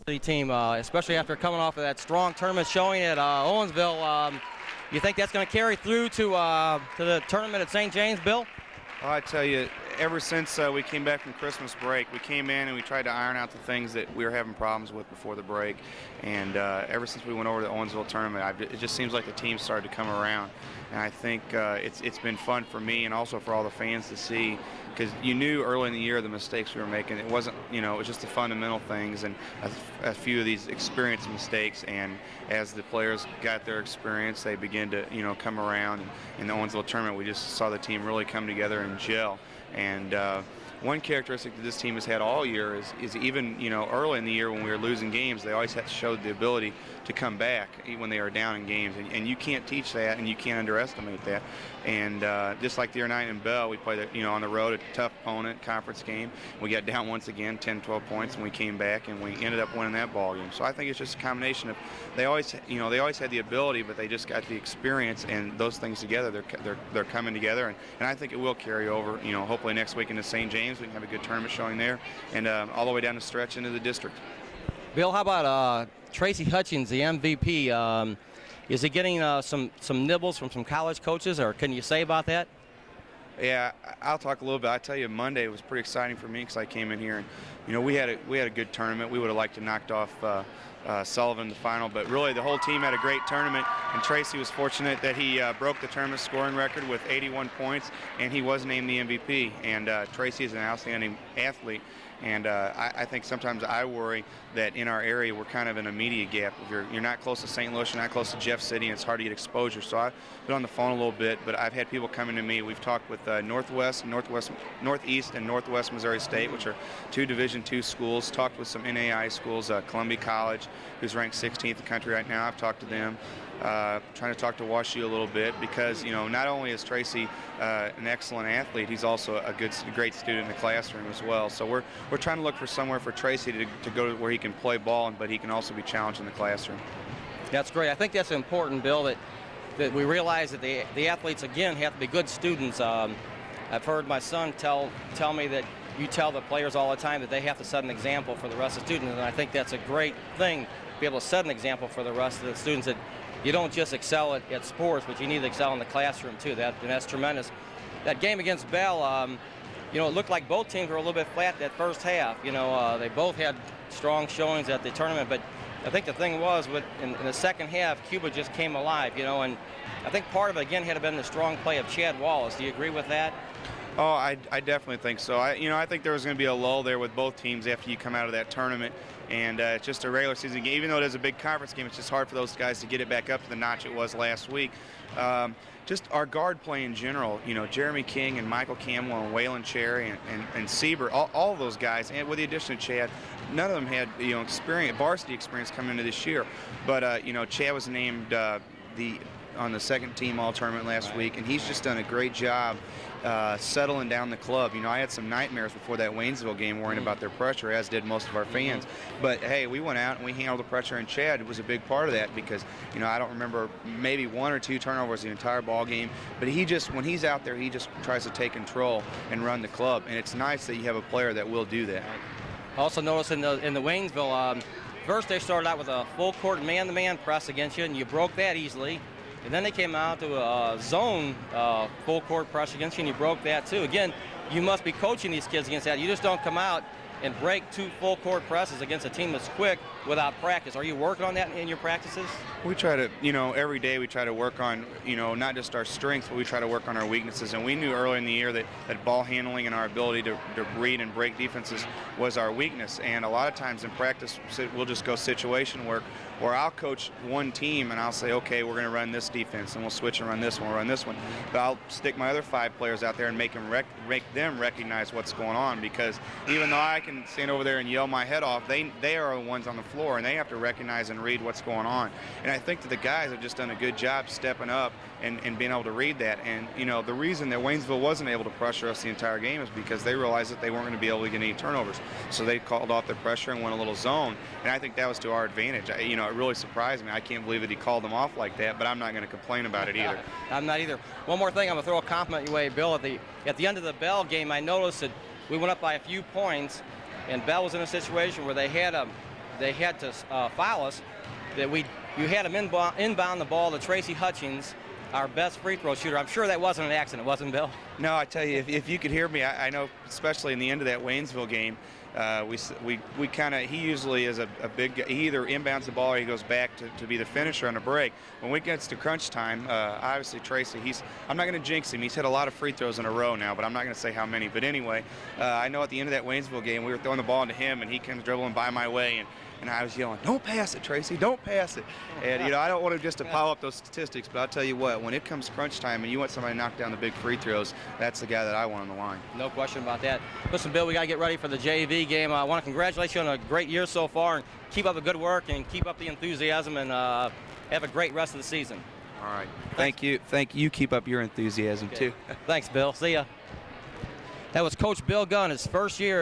The team, especially after coming off of that strong tournament showing at Owensville. You think that's going to carry through to the tournament at St. James, Bill? Well, I tell you, ever since we came back from Christmas break, we came in and we tried to iron out the things that we were having problems with before the break. And ever since we went over to the Owensville tournament, it just seems like the team started to come around. And I think it's been fun for me and also for all the fans to see, because you knew early in the year the mistakes we were making. It wasn't, it was just the fundamental things and a few of these experienced mistakes. And as the players got their experience, they began to, come around. And in the Owensville tournament, we just saw the team really come together and gel. And one characteristic that this team has had all year is even, early in the year when we were losing games, they always had to show the ability to come back when they are down in games. And you can't teach that, and you can't underestimate that. And just like the other night in Bell, we played, on the road, a tough opponent, conference game. We got down once again, 10, 12 points, and we came back, and we ended up winning that ball game. So I think it's just a combination of they always had the ability, but they just got the experience, and those things together, they're coming together. And I think it will carry over, hopefully next week into St. James. We can have a good tournament showing there, and all the way down the stretch into the district. Bill, how about Tracy Hutchins, the MVP? Is he getting some nibbles from some college coaches, or can you say about that? Yeah, I'll talk a little bit. I tell you, Monday was pretty exciting for me because I came in here and we had a good tournament. We would have liked to knocked off Sullivan in the final, but really the whole team had a great tournament, and Tracy was fortunate that he broke the tournament scoring record with 81 points, and he was named the MVP. And Tracy is an outstanding athlete. And I think sometimes I worry that in our area we're kind of in a media gap. If you're not close to St. Louis, you're not close to Jeff City, and it's hard to get exposure. So I've been on the phone a little bit, but I've had people coming to me. We've talked with Northeast, and Northwest Missouri State, which are two Division II schools. Talked with some NAI schools, Columbia College, who's ranked 16th in the country right now. I've talked to them. Trying to talk to WashU a little bit because, not only is Tracy an excellent athlete, he's also a great student in the classroom as well. So we're trying to look for somewhere for Tracy to go to where he can play ball, but he can also be challenged in the classroom. That's great. I think that's important, Bill, that we realize that the athletes, again, have to be good students. I've heard my son tell me that you tell the players all the time that they have to set an example for the rest of the students, and I think that's a great thing, to be able to set an example for the rest of the students, that you don't just excel at sports, but you need to excel in the classroom too. That's tremendous. That game against Bell, it looked like both teams were a little bit flat that first half. They both had strong showings at the tournament, but I think the thing was, in the second half, Cuba just came alive, and I think part of it, again, had been the strong play of Chad Wallace. Do you agree with that? Oh, I definitely think so. I think there was going to be a lull there with both teams after you come out of that tournament. And it's just a regular season game. Even though it is a big conference game, it's just hard for those guys to get it back up to the notch it was last week. Just our guard play in general, Jeremy King and Michael Campbell and Waylon Cherry and Sieber, all of those guys, and with the addition of Chad, none of them had varsity experience coming into this year. But Chad was named on the second team all-tournament last week, and he's just done a great job settling down the club. I had some nightmares before that Waynesville game worrying about their pressure, as did most of our fans. But hey, we went out and we handled the pressure, and Chad was a big part of that because, I don't remember, maybe one or two turnovers the entire ball game. But when he's out there, he just tries to take control and run the club. And it's nice that you have a player that will do that. Also notice in the Waynesville, first they started out with a full court man-to-man press against you, and you broke that easily. And then they came out to a zone full court press against you, and you broke that too. Again, you must be coaching these kids against that. You just don't come out and break two full court presses against a team that's quick without practice. Are you working on that in your practices? We try to, every day we try to work on, not just our strengths, but we try to work on our weaknesses. And we knew early in the year that ball handling and our ability to read and break defenses was our weakness. And a lot of times in practice, we'll just go situation work, where I'll coach one team and I'll say, okay, we're going to run this defense, and we'll switch and run this one, we'll run this one. But I'll stick my other 5 players out there and make them recognize what's going on, because even though I can stand over there and yell my head off, they are the ones on the floor, and they have to recognize and read what's going on. And I think that the guys have just done a good job stepping up and being able to read that. And, the reason that Waynesville wasn't able to pressure us the entire game is because they realized that they weren't going to be able to get any turnovers. So they called off the pressure and went a little zone, and I think that was to our advantage. It really surprised me. I can't believe that he called them off like that, but I'm not going to complain about it either. I'm not either. One more thing, I'm going to throw a compliment your way, Bill. At the end of the Bell game, I noticed that we went up by a few points, and Bell was in a situation where they had a they had to foul us, that you had them inbound the ball to Tracy Hutchings, our best free throw shooter. I'm sure that wasn't an accident, wasn't it, Bill? No, I tell you, if you could hear me, I know, especially in the end of that Waynesville game, we kind of, he usually is a big guy. He either inbounds the ball or he goes back to be the finisher on the break. When we get to crunch time, obviously Tracy, I'm not going to jinx him. He's hit a lot of free throws in a row now, but I'm not going to say how many. But anyway, I know at the end of that Waynesville game, we were throwing the ball into him, and he comes dribbling by my way, and I was yelling, "Don't pass it, Tracy, don't pass it." And, you know, I don't want him just to pile up those statistics, but I'll tell you what, when it comes crunch time and you want somebody to knock down the big free throws, that's the guy that I want on the line. No question about that. Listen, Bill, we got to get ready for the JV game. I want to congratulate you on a great year so far, and keep up the good work and keep up the enthusiasm, and have a great rest of the season. All right. Thank you. Thank you. Keep up your enthusiasm, too. Thanks, Bill. See ya. That was Coach Bill Gunn, his first year